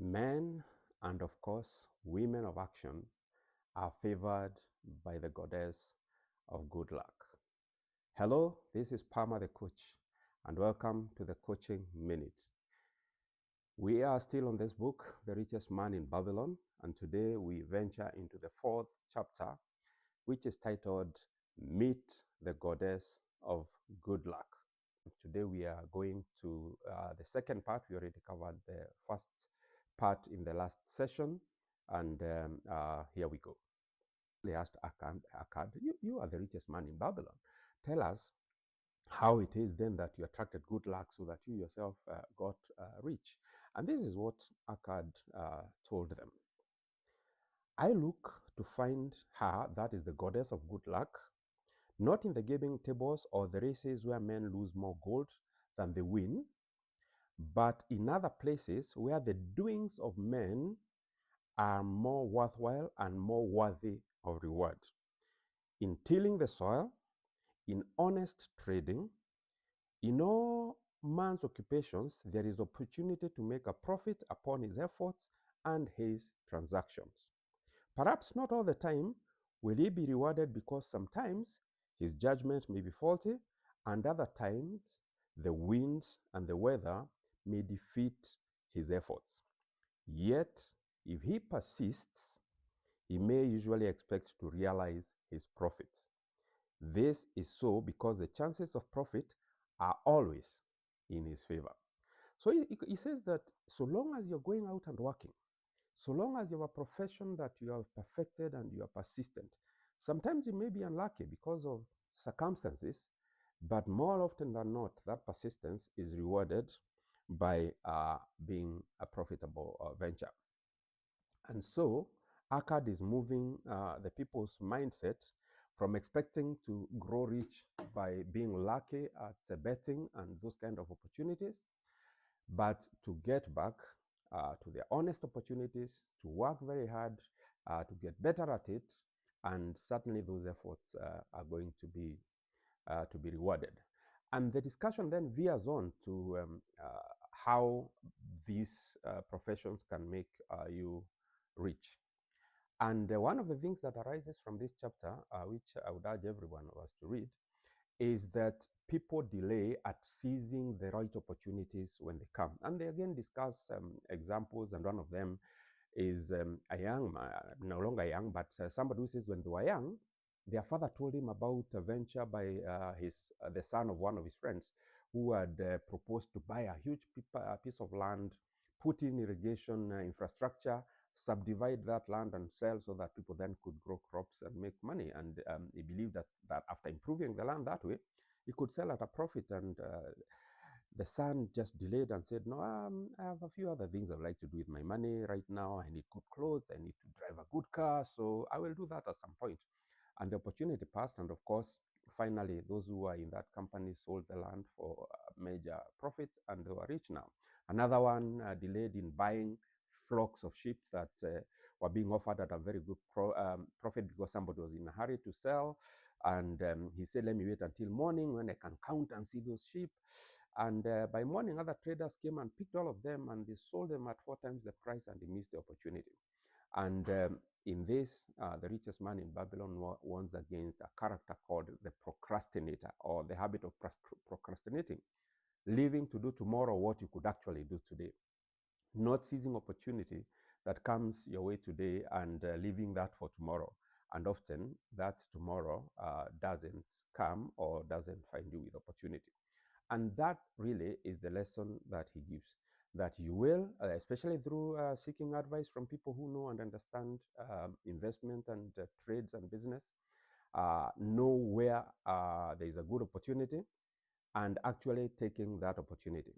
Men and, of course, women of action are favored by the goddess of good luck. Hello, this is Palmer the coach, and welcome to the Coaching Minute. We are still on this book, The Richest Man in Babylon, and today we venture into the fourth chapter, which is titled Meet the Goddess of Good Luck. Today we are going to the second part. We already covered the first part in the last session, and here we go. They asked Akkad, you are the richest man in Babylon. Tell us how it is then that you attracted good luck so that you yourself got rich. And this is what Akkad told them. I look to find her, that is the goddess of good luck, not in the gaming tables or the races where men lose more gold than they win, but in other places where the doings of men are more worthwhile and more worthy of reward. In tilling the soil, in honest trading, in all man's occupations, there is opportunity to make a profit upon his efforts and his transactions. Perhaps not all the time will he be rewarded, because sometimes his judgment may be faulty, and other times the winds and the weather may defeat his efforts. Yet, if he persists, he may usually expect to realize his profit. This is so because the chances of profit are always in his favor. So he says that so long as you're going out and working, so long as you have a profession that you have perfected and you are persistent, sometimes you may be unlucky because of circumstances, but more often than not, that persistence is rewarded by being a profitable venture. And so Akkad is moving the people's mindset from expecting to grow rich by being lucky at betting and those kind of opportunities, but to get back to their honest opportunities, to work very hard, to get better at it, and certainly those efforts are going to be rewarded. And the discussion then veers on to how these professions can make you rich. And one of the things that arises from this chapter, which I would urge everyone of us to read, is that people delay at seizing the right opportunities when they come. And they again discuss examples, and one of them is a young man, no longer young, but somebody who says when they were young, their father told him about a venture by the son of one of his friends, who had proposed to buy a huge piece of land, put in irrigation infrastructure, subdivide that land and sell, so that people then could grow crops and make money. And he believed that after improving the land that way, he could sell at a profit. And the son just delayed and said, no, I have a few other things I'd like to do with my money right now. I need good clothes, I need to drive a good car, so I will do that at some point. And the opportunity passed, and of course, finally, those who were in that company sold the land for a major profit, and they were rich now. Another one delayed in buying flocks of sheep that were being offered at a very good profit, because somebody was in a hurry to sell. And he said, let me wait until morning when I can count and see those sheep. And by morning, other traders came and picked all of them, and they sold them at 4 times the price, and they missed the opportunity. And in this, the richest man in Babylon warns against a character called the procrastinator, or the habit of procrastinating, leaving to do tomorrow what you could actually do today, not seizing opportunity that comes your way today and leaving that for tomorrow. And often that tomorrow doesn't come or doesn't find you with opportunity. And that really is the lesson that he gives, that you will, especially through seeking advice from people who know and understand investment and trades and business, know where there is a good opportunity and actually taking that opportunity.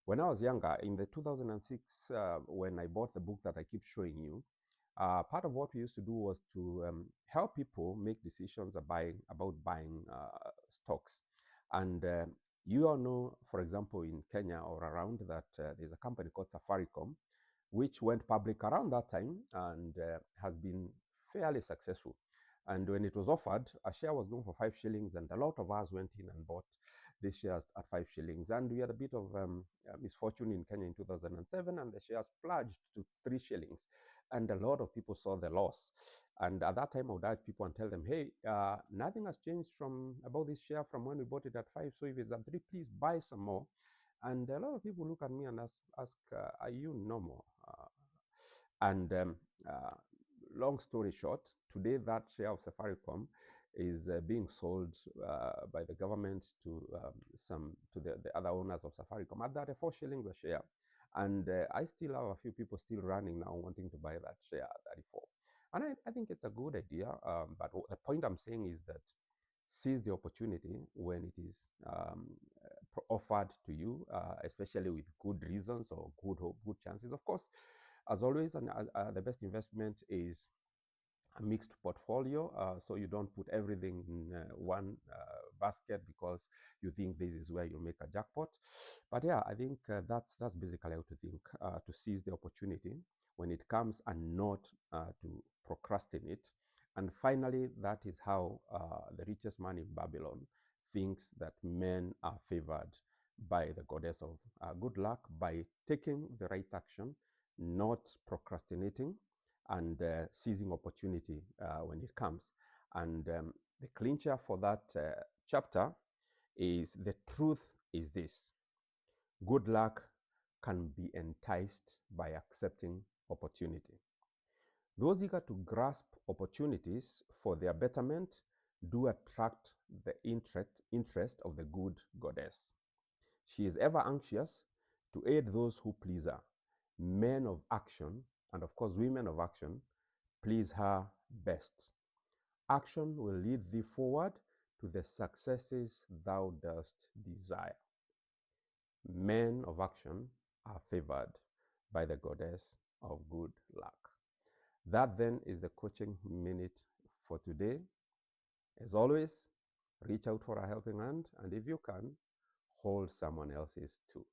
When I was younger, in the 2006, when I bought the book that I keep showing you, part of what we used to do was to help people make decisions about buying stocks. And you all know, for example, in Kenya or around that, there's a company called Safaricom, which went public around that time and has been fairly successful. And when it was offered, a share was going for 5 shillings, and a lot of us went in and bought these shares at 5 shillings. And we had a bit of misfortune in Kenya in 2007, and the shares plunged to 3 shillings. And a lot of people saw the loss. And at that time, I would urge people and tell them, hey, nothing has changed from about this share from when we bought it at 5. So if it's at 3, please buy some more. And a lot of people look at me and ask are you normal? And long story short, today that share of Safaricom is being sold by the government to the other owners of Safaricom at 34 shillings a share. And I still have a few people still running now wanting to buy that share at 34. And I think it's a good idea. But the point I'm saying is that seize the opportunity when it is offered to you, especially with good reasons or good hope, good chances. Of course, as always, the best investment is a mixed portfolio, so you don't put everything in one basket because you think this is where you'll make a jackpot. But yeah, I think that's basically how to think, to seize the opportunity when it comes and not to procrastinate. And finally, that is how the richest man in Babylon thinks that men are favored by the goddess of good luck by taking the right action, not procrastinating, and seizing opportunity when it comes. And the clincher for that chapter is the truth is this: good luck can be enticed by accepting opportunity. Those eager to grasp opportunities for their betterment do attract the interest of the good goddess. She is ever anxious to aid those who please her. Men of action, and of course women of action, please her best. Action will lead thee forward to the successes thou dost desire. Men of action are favored by the goddess of good luck. That then is the coaching minute for today. As always, reach out for a helping hand, and if you can, hold someone else's too.